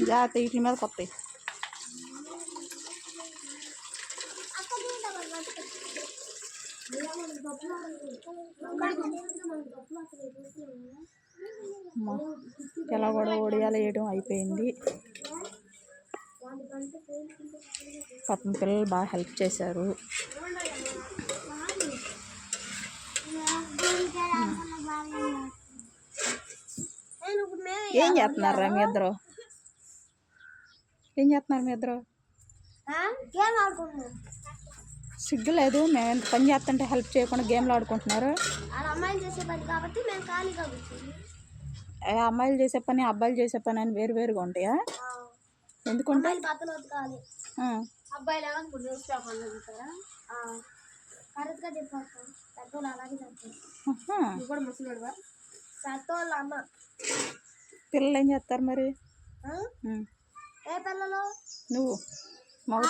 జాగ్రత్త వీటి మీద కొత్తాయి. ఎలా కూడా ఒడియాలు వేయడం అయిపోయింది. పాపం పిల్లలు బాగా హెల్ప్ చేశారు. ఏం చేస్తున్నారా మీ ఇద్దరు? ఏం చేస్తున్నారు మీ ఇద్దరు? సిగ్గు లేదు, మేము ఎంత పని చేస్తుంటే హెల్ప్ చేయకుండా గేమ్లు ఆడుకుంటున్నారు. అమ్మాయిలు చేసే పని కాబట్టి మేము ఖాళీగా కూర్చున్నాం. అమ్మాయిలు చేసే పని అబ్బాయిలు చేసే పని అని వేరువేరుగా ఉంటాయా? ఎందుకుంటే బట్టలు ఉతకాలి. అబ్బాయిలు ఏమో న్యూస్ పేపర్లు చదువుతారా? కరెక్ట్గా చెప్పారు. పెద్దోళ్ళు అలాగే చెప్తారు. నువ్వు కూడా ముసలివాడువా? పెద్దోళ్ళు అమ్మ. పిల్లలు ఏం చేస్తారు మరి? ఏ పిల్లలు? నువ్వు మగ